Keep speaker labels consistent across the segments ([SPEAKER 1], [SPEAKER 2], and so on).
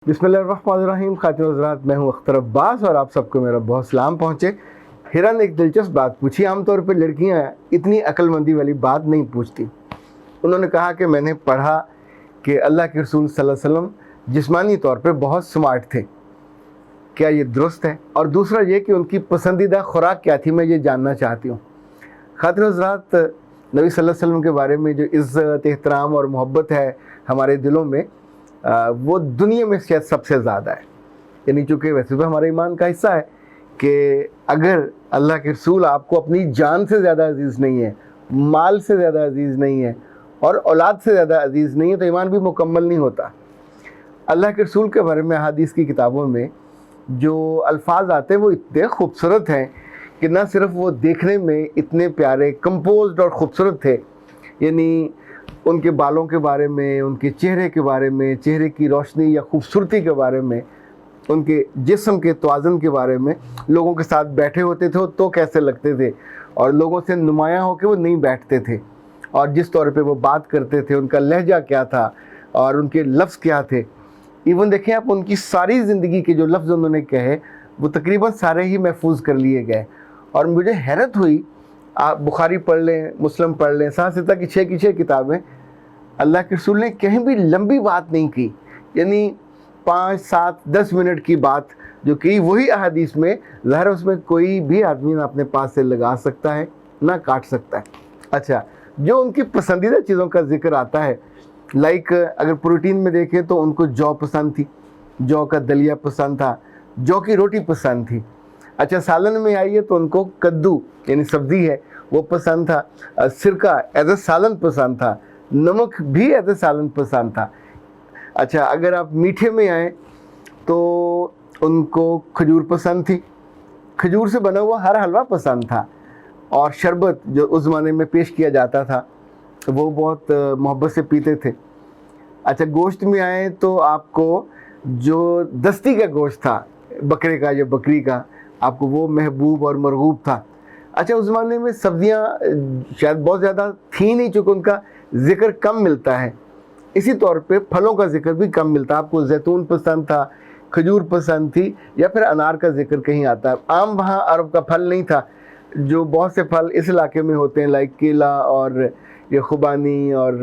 [SPEAKER 1] बिस्मिल्लाहिर्रहमानिर्रहीम। खातिन हज़रात, मैं हूँ अख्तर अब्बास और आप सबको मेरा बहुत सलाम पहुँचे। हिरा ने एक दिलचस्प बात पूछी। आमतौर पर लड़कियाँ इतनी अक्लमंदी वाली बात नहीं पूछती। उन्होंने कहा कि मैंने पढ़ा कि अल्लाह के रसूल सल्लल्लाहु अलैहि वसल्लम जिस्मानी तौर पे बहुत स्मार्ट थे, क्या ये दुरुस्त है? और दूसरा ये कि उनकी पसंदीदा खुराक क्या थी, मैं ये जानना चाहती हूँ। खातिन हज़रात, नबी सल्लल्लाहु अलैहि वसल्लम के बारे में जो इज़्ज़त, एहतराम और मोहब्बत है हमारे दिलों में, वो दुनिया में शायद सबसे ज़्यादा है। यानी चूँकि वैसे तो हमारे ईमान का हिस्सा है कि अगर अल्लाह के रसूल आपको अपनी जान से ज़्यादा अजीज़ नहीं है, माल से ज़्यादा अजीज़ नहीं है और औलाद से ज़्यादा अजीज़ नहीं है, तो ईमान भी मुकम्मल नहीं होता। अल्लाह के रसूल के बारे में हदीस की किताबों में जो अल्फाज आते हैं वो इतने खूबसूरत हैं कि ना सिर्फ वो देखने में इतने प्यारे, कंपोज्ड और ख़ूबसूरत थे, यानी उनके बालों के बारे में, उनके चेहरे के बारे में, चेहरे की रोशनी या खूबसूरती के बारे में, उनके जिस्म के तवाज़ुन के बारे में, लोगों के साथ बैठे होते थे तो कैसे लगते थे और लोगों से नुमायाँ होकर वो नहीं बैठते थे, और जिस तौर पे वो बात करते थे, उनका लहजा क्या था और उनके लफ्ज़ क्या थे। इवन देखें आप, उनकी सारी ज़िंदगी के जो लफ्ज़ उन्होंने कहे वो तकरीबन सारे ही महफूज कर लिए गए। और मुझे हैरत हुई, आप बुखारी पढ़ लें, मुस्लिम पढ़ लें, सात सित्ता की 6 की 6 किताबें, अल्लाह के रसूल ने कहीं भी लंबी बात नहीं की। यानी 5, 7, 10 मिनट की बात जो की वही अहादीस में ज़ाहिर है, उसमें कोई भी आदमी ना अपने पास से लगा सकता है ना काट सकता है। अच्छा, जो उनकी पसंदीदा चीज़ों का जिक्र आता है, लाइक अगर प्रोटीन में देखें तो उनको जौ पसंद थी, जौ का दलिया पसंद था, जौ की रोटी पसंद थी। अच्छा, सालन में आइए तो उनको कद्दू यानी सब्ज़ी है वो पसंद था, सिरका एज ए सालन पसंद था, नमक भी एज ए सालन पसंद था। अच्छा, अगर आप मीठे में आए तो उनको खजूर पसंद थी, खजूर से बना हुआ हर हलवा पसंद था, और शरबत जो उस ज़माने में पेश किया जाता था वो बहुत मोहब्बत से पीते थे। अच्छा, गोश्त में आए तो आपको जो दस्ती का गोश्त था, बकरे का या बकरी का, आपको वो महबूब और मरगूब था। अच्छा, उस ज़माने में सब्ज़ियाँ शायद बहुत ज़्यादा थी नहीं, चूँकि उनका ज़िक्र कम मिलता है। इसी तौर पे फलों का ज़िक्र भी कम मिलता। आपको जैतून पसंद था, खजूर पसंद थी, या फिर अनार का ज़िक्र कहीं आता है। आम वहाँ अरब का फल नहीं था, जो बहुत से फल इस इलाके में होते हैं, लाइक केला और ये खुबानी और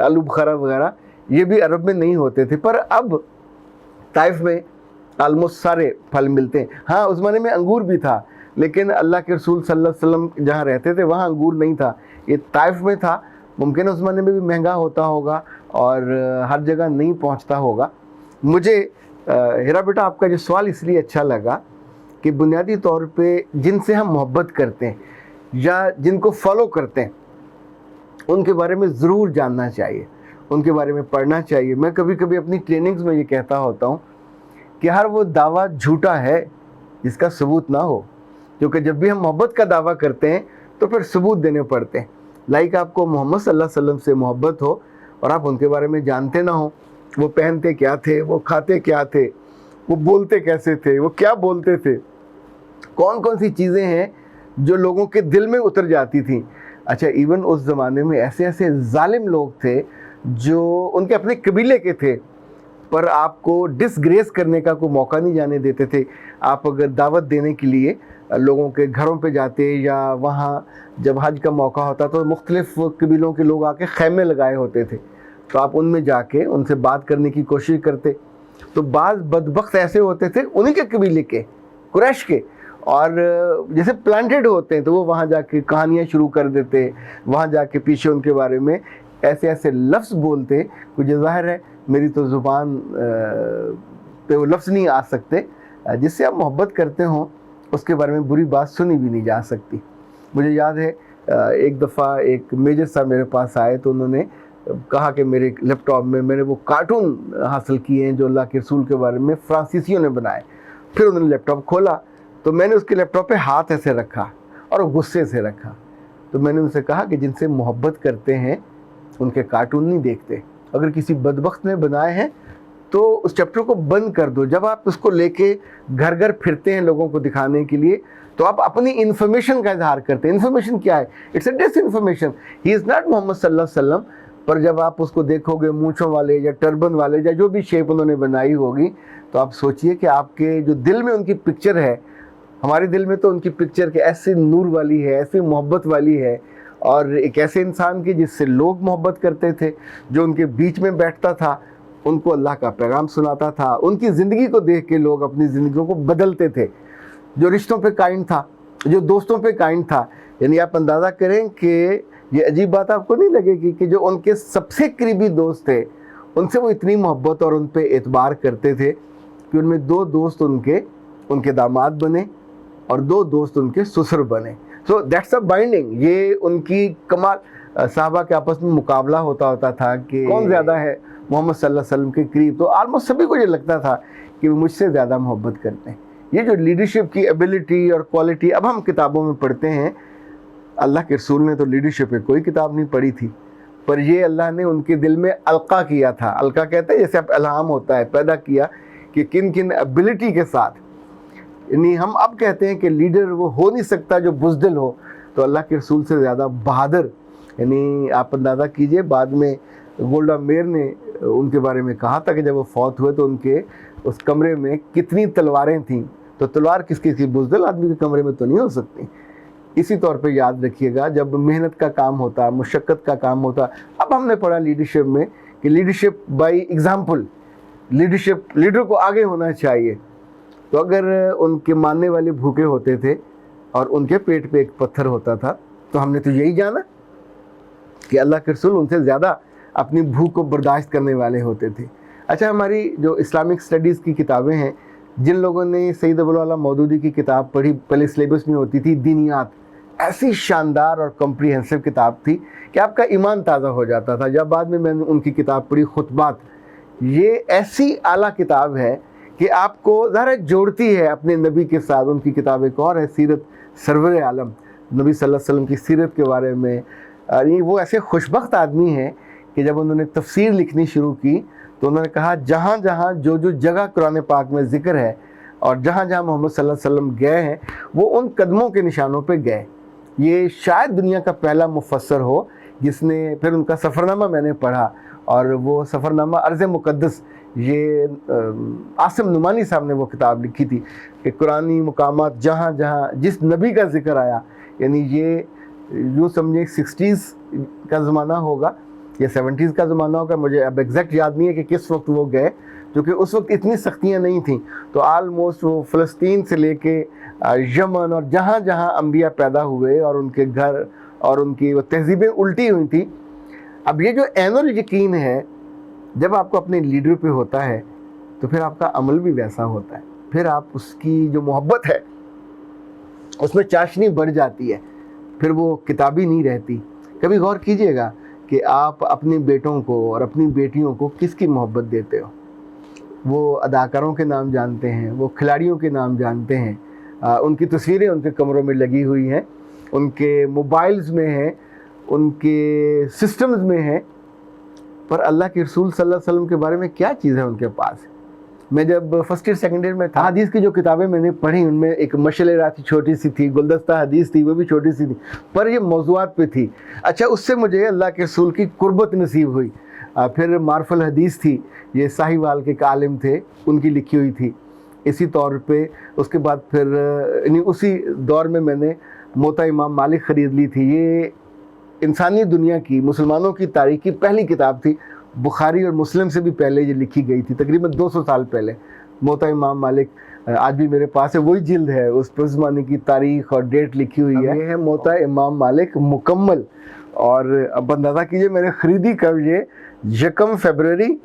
[SPEAKER 1] आलू बुखारा वगैरह, ये भी अरब में नहीं होते थे। पर अब ताइफ में आलमोस्ट सारे फल मिलते हैं। हाँ, उस ज़माने में अंगूर भी था, लेकिन अल्लाह के रसूल सल्लल्लाहु अलैहि वसल्लम जहाँ रहते थे वहाँ अंगूर नहीं था, ये ताइफ में था। मुमकिन है उस ज़माने में भी महंगा होता होगा और हर जगह नहीं पहुँचता होगा। मुझे हिरा बेटा आपका जो सवाल इसलिए अच्छा लगा कि बुनियादी तौर पे जिनसे हम मोहब्बत करते हैं या जिनको फॉलो करते हैं उनके बारे में ज़रूर जानना चाहिए, उनके बारे में पढ़ना चाहिए। मैं कभी कभी अपनी ट्रेनिंग्स में ये कहता होता हूँ कि हर वो दावा झूठा है जिसका सबूत ना हो, क्योंकि जब भी हम मोहब्बत का दावा करते हैं तो फिर सबूत देने पड़ते हैं। लाइक आपको मोहम्मद सल्लल्लाहु अलैहि वसल्लम से मोहब्बत हो और आप उनके बारे में जानते ना हो, वो पहनते क्या थे, वो खाते क्या थे, वो बोलते कैसे थे, वो क्या बोलते थे, कौन कौन सी चीज़ें हैं जो लोगों के दिल में उतर जाती थी। अच्छा, इवन उस ज़माने में ऐसे ऐसे जालिम लोग थे जो उनके अपने कबीले के थे, पर आपको डिसग्रेस करने का कोई मौका नहीं जाने देते थे। आप अगर दावत देने के लिए लोगों के घरों पे जाते या वहाँ जब हज का मौका होता तो मुख्तलिफ़ कबीलों के लोग आके खैमे लगाए होते थे, तो आप उनमें जाके उनसे बात करने की कोशिश करते। तो बाज़ बदबख्त ऐसे होते थे उन्हीं के कबीले के, कुरैश के, और जैसे प्लांटेड होते हैं तो वो वहाँ जाके कहानियाँ शुरू कर देते, वहाँ जाके पीछे उनके बारे में ऐसे ऐसे लफ्ज़ बोलते, कुछ ज़ाहिर है मेरी तो ज़ुबान पे वो लफ्ज़ नहीं आ सकते। जिससे आप मोहब्बत करते हो उसके बारे में बुरी बात सुनी भी नहीं जा सकती। मुझे याद है एक दफ़ा एक मेजर साहब मेरे पास आए तो उन्होंने कहा कि मेरे लैपटॉप में मैंने वो कार्टून हासिल किए हैं जो अल्लाह के रसूल के बारे में फ्रांसीसियों ने बनाए। फिर उन्होंने लैपटॉप खोला तो मैंने उसके लैपटॉप पे हाथ ऐसे रखा और गुस्से से रखा। तो मैंने उनसे कहा कि जिनसे मोहब्बत करते हैं उनके कार्टून नहीं देखते। अगर किसी बदबख्त ने बनाए हैं तो उस चैप्टर को बंद कर दो। जब आप उसको लेके घर घर फिरते हैं लोगों को दिखाने के लिए, तो आप अपनी इन्फॉर्मेशन का इजहार करते हैं। इन्फॉर्मेशन क्या है? It's a disinformation. He is not Muhammad सल्लल्लाहु अलैहि वसल्लम। پر جب آپ اس کو دیکھو گے مونچھوں والے یا ٹربن والے یا جو بھی شیپ انہوں نے بنائی ہوگی، تو آپ سوچئے کہ آپ کے جو دل میں ان کی پکچر ہے، ہمارے دل میں تو ان کی پکچر کہ ایسے نور والی ہے، ایسی محبت والی ہے، اور ایک ایسے انسان کی جس سے لوگ محبت کرتے تھے، جو ان کے بیچ میں بیٹھتا تھا، ان کو اللہ کا پیغام سناتا تھا، ان کی زندگی کو دیکھ کے لوگ اپنی زندگیوں کو بدلتے تھے، جو رشتوں پہ قائم تھا، جو دوستوں پہ قائم تھا۔ یعنی آپ اندازہ کریں کہ یہ عجیب بات آپ کو نہیں لگے گی کہ جو ان کے سب سے قریبی دوست تھے، ان سے وہ اتنی محبت اور ان پہ اعتبار کرتے تھے کہ ان میں 2 دوست ان کے داماد بنے اور 2 دوست ان کے سسر بنے۔ So that's a binding. یہ ان کی کمال۔ صحابہ کے آپس میں مقابلہ ہوتا تھا کہ کون زیادہ ہے محمد صلی اللہ علیہ وسلم کے قریب، تو آلموسٹ سبھی کو یہ لگتا تھا کہ وہ مجھ سے زیادہ محبت کرتے ہیں۔ یہ جو لیڈرشپ کی ایبیلٹی اور کوالٹی اب ہم کتابوں میں پڑھتے ہیں، اللہ کے رسول نے تو لیڈرشپ پہ کوئی کتاب نہیں پڑھی تھی، پر یہ اللہ نے ان کے دل میں القا کیا تھا۔ القا کہتے ہیں جیسے اب الہام ہوتا ہے، پیدا کیا کہ کن کن ایبیلٹی کے ساتھ۔ یعنی ہم اب کہتے ہیں کہ لیڈر وہ ہو نہیں سکتا جو بزدل ہو، تو اللہ کے رسول سے زیادہ بہادر۔ یعنی آپ اندازہ کیجئے، بعد میں گولڈا میئر نے ان کے بارے میں کہا تھا کہ جب وہ فوت ہوئے تو ان کے اس کمرے میں کتنی تلواریں تھیں، تو تلوار کس کی بزدل آدمی کے کمرے میں تو نہیں ہو سکتی۔ اسی طور پہ یاد رکھیے گا، جب محنت کا کام ہوتا، مشقت کا کام ہوتا، اب ہم نے پڑھا لیڈرشپ میں کہ لیڈرشپ بائی ایگزامپل، لیڈر کو آگے ہونا چاہیے۔ تو اگر ان کے ماننے والے بھوکے ہوتے تھے اور ان کے پیٹ پہ ایک پتھر ہوتا تھا، تو ہم نے تو یہی جانا کہ اللہ کے رسول ان سے زیادہ اپنی بھوک کو برداشت کرنے والے ہوتے تھے۔ اچھا، ہماری جو اسلامک اسٹڈیز کی کتابیں ہیں، جن لوگوں نے سید ابوالعلا مودودی کی کتاب پڑھی، پہلے سلیبس میں ہوتی تھی دینیات، ایسی شاندار اور کمپریہنسو کتاب تھی کہ آپ کا ایمان تازہ ہو جاتا تھا۔ جب بعد میں نے ان کی کتاب پڑھی خطبات، یہ ایسی اعلیٰ کتاب ہے کہ آپ کو ظاہر جوڑتی ہے اپنے نبی کے ساتھ۔ ان کی کتاب ایک اور ہے سیرت سرور عالم، نبی صلی اللہ علیہ وسلم کی سیرت کے بارے میں۔ وہ ایسے خوشبخت آدمی ہیں کہ جب انہوں نے تفسیر لکھنی شروع کی تو انہوں نے کہا جہاں جہاں جو جگہ قرآن پاک میں ذکر ہے اور جہاں جہاں محمد صلی اللہ علیہ وسلم گئے ہیں، وہ ان قدموں کے نشانوں پہ گئے۔ یہ شاید دنیا کا پہلا مفسر ہو جس نے، پھر ان کا سفرنامہ میں نے پڑھا، اور وہ سفرنامہ ارض مقدس، یہ عاصم نعمانی صاحب نے وہ کتاب لکھی تھی کہ قرآنی مقامات جہاں جہاں جس نبی کا ذکر آیا، یعنی یہ یوں سمجھیں 60s کا زمانہ ہوگا یا 70s کا زمانہ ہوگا، مجھے اب ایگزیکٹ یاد نہیں ہے کہ کس وقت وہ گئے، کیونکہ اس وقت اتنی سختیاں نہیں تھیں۔ تو آلموسٹ وہ فلسطین سے لے کے یمن اور جہاں جہاں انبیاء پیدا ہوئے اور ان کے گھر اور ان کی وہ تہذیبیں الٹی ہوئی تھیں۔ اب یہ جو عین الیقین ہے، جب آپ کو اپنے لیڈر پہ ہوتا ہے تو پھر آپ کا عمل بھی ویسا ہوتا ہے، پھر آپ اس کی جو محبت ہے اس میں چاشنی بڑھ جاتی ہے، پھر وہ کتابی نہیں رہتی۔ کبھی غور کیجئے گا کہ آپ اپنے بیٹوں کو اور اپنی بیٹیوں کو کس کی محبت دیتے ہو۔ وہ اداکاروں کے نام جانتے ہیں، وہ کھلاڑیوں کے نام جانتے ہیں، ان کی تصویریں ان کے کمروں میں لگی ہوئی ہیں، ان کے موبائلز میں ہیں، ان کے سسٹمز میں ہیں، پر اللہ کے رسول صلی اللہ علیہ وسلم کے بارے میں کیا چیز ہے ان کے پاس؟ میں جب فرسٹ ایئر سیکنڈ ایئر میں تھا، حدیث کی جو کتابیں میں نے پڑھی ان میں ایک مشعل راتی چھوٹی سی تھی، گلدستہ حدیث تھی، وہ بھی چھوٹی سی تھی، پر یہ موضوعات پہ تھی۔ اچھا، اس سے مجھے اللہ کے رسول کی قربت نصیب ہوئی۔ پھر معرف الحدیث تھی، یہ ساہیوال کے ایک عالم تھے، ان کی لکھی ہوئی تھی۔ اسی طور پہ اس کے بعد پھر یعنی اسی دور میں نے موطا امام مالک خرید لی تھی۔ یہ انسانی دنیا کی، مسلمانوں کی تاریخ کی پہلی کتاب تھی، بخاری اور مسلم سے بھی پہلے یہ لکھی گئی تھی، تقریباً 200 سال پہلے۔ موطا امام مالک آج بھی میرے پاس ہے، وہی جلد ہے، اس پر زمانے کی تاریخ اور ڈیٹ لکھی ہوئی ہے۔ یہ ہے موطا امام مالک مکمل، اور اب اندازہ کیجئے میں نے خریدی کب، یہ 1 فروری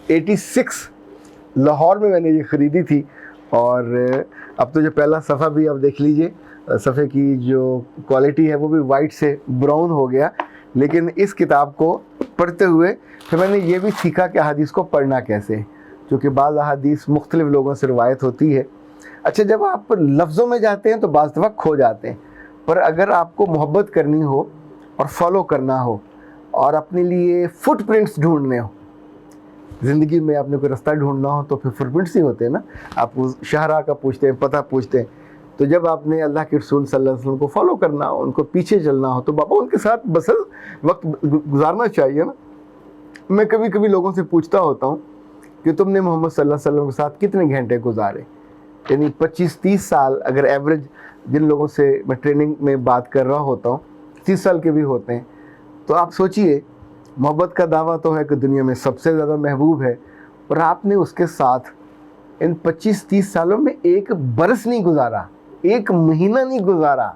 [SPEAKER 1] 86 لاہور میں نے یہ خریدی تھی۔ اور اب تو جو پہلا صفحہ بھی آپ دیکھ لیجئے، صفحے کی جو کوالٹی ہے وہ بھی وائٹ سے براؤن ہو گیا۔ لیکن اس کتاب کو پڑھتے ہوئے پھر میں نے یہ بھی سیکھا کہ احادیث کو پڑھنا کیسے، کیونکہ بعض احادیث مختلف لوگوں سے روایت ہوتی ہے۔ اچھا، جب آپ لفظوں میں جاتے ہیں تو بعض دفعہ کھو جاتے ہیں، پر اگر آپ کو محبت کرنی ہو اور فالو کرنا ہو اور اپنے لیے فٹ پرنٹس ڈھونڈنے ہو، زندگی میں آپ نے کوئی رستہ ڈھونڈنا ہو تو پھر فٹ پرنٹس ہی ہوتے ہیں نا۔ آپ شاہراہ کا پوچھتے ہیں، پتہ پوچھتے ہیں، تو جب آپ نے اللہ کے رسول صلی اللہ علیہ وسلم کو فالو کرنا ہو، ان کو پیچھے چلنا ہو، تو بابا ان کے ساتھ بس وقت گزارنا چاہیے نا۔ मैं कभी कभी लोगों से पूछता होता हूँ कि तुमने मोहम्मद सल्लल्लाहु अलैहि वसल्लम के साथ कितने घंटे गुजारे, यानी 25-30 साल अगर एवरेज जिन लोगों से मैं ट्रेनिंग में बात कर रहा होता हूँ 30 साल के भी होते हैं, तो आप सोचिए मोहब्बत का दावा तो है कि दुनिया में सबसे ज़्यादा महबूब है, और आपने उसके साथ इन 25-30 सालों में एक बरस नहीं गुजारा, एक महीना नहीं गुजारा,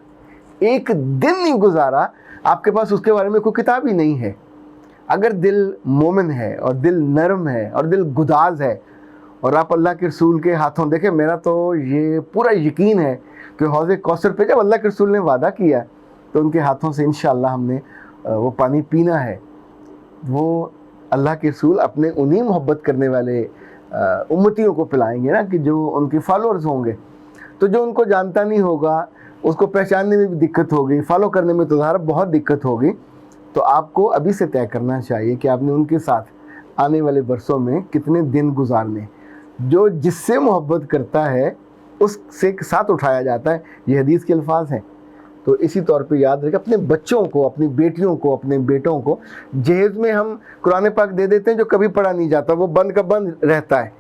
[SPEAKER 1] एक दिन नहीं गुजारा, आपके पास उसके बारे में कोई किताब ही नहीं है। अगर दिल मोमिन है और दिल नरम है और दिल गुदाज है और आप अल्लाह के रसूल के हाथों देखें, मेरा तो ये पूरा यकीन है कि हौज़े कौसर पे जब अल्लाह के रसूल ने वादा किया तो उनके हाथों से इंशाअल्लाह हमने वो पानी पीना है। वो अल्लाह के रसूल अपने उन्हीं मोहब्बत करने वाले उम्मतियों को पिलाएंगे ना, कि जो उनके फॉलोअर्स होंगे। तो जो उनको जानता नहीं होगा उसको पहचानने में भी दिक्कत होगी, फॉलो करने में तो ज़ाहिर बहुत दिक्कत होगी। तो आपको अभी से तय करना चाहिए कि आपने उनके साथ आने वाले बरसों में कितने दिन गुजारने। जो जिससे मोहब्बत करता है उससे साथ उठाया जाता है, ये हदीस के अल्फाज हैं। तो इसी तौर पे याद रखें, अपने बच्चों को, अपनी बेटियों को, अपने बेटों को जहेज़ में हम कुरान पाक दे देते हैं जो कभी पढ़ा नहीं जाता, वो बंद का बंद रहता है,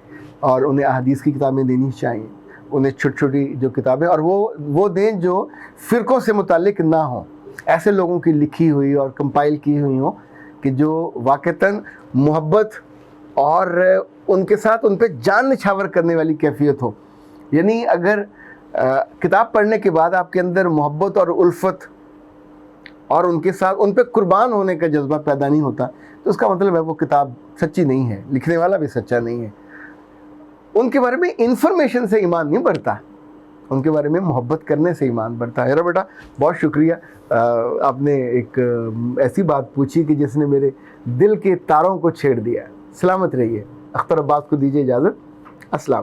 [SPEAKER 1] और उन्हें अहादीस की किताबें देनी चाहिए, उन्हें छोटी छोटी जो किताबें, और वो दें जो फ़िरक़ों से मुताल्लिक़ ना हो, ऐसे लोगों की लिखी हुई और कंपाइल की हुई हो कि जो वाक़तन मोहब्बत और उनके साथ उन पर जान निछावर करने वाली कैफियत हो। यानी अगर किताब पढ़ने के बाद आपके अंदर मोहब्बत और उल्फत और उनके साथ उन पर कुर्बान होने का जज्बा पैदा नहीं होता, तो उसका मतलब है वो किताब सच्ची नहीं है, लिखने वाला भी सच्चा नहीं है। उनके बारे में इंफॉर्मेशन से ईमान नहीं बढ़ता, उनके बारे में मोहब्बत करने से ईमान बढ़ता है। बेटा बहुत शुक्रिया, आपने एक ऐसी बात पूछी कि जिसने मेरे दिल के तारों को छेड़ दिया। सलामत रहिए। अख्तर अब्बास को दीजिए इजाज़त। अस्सलाम।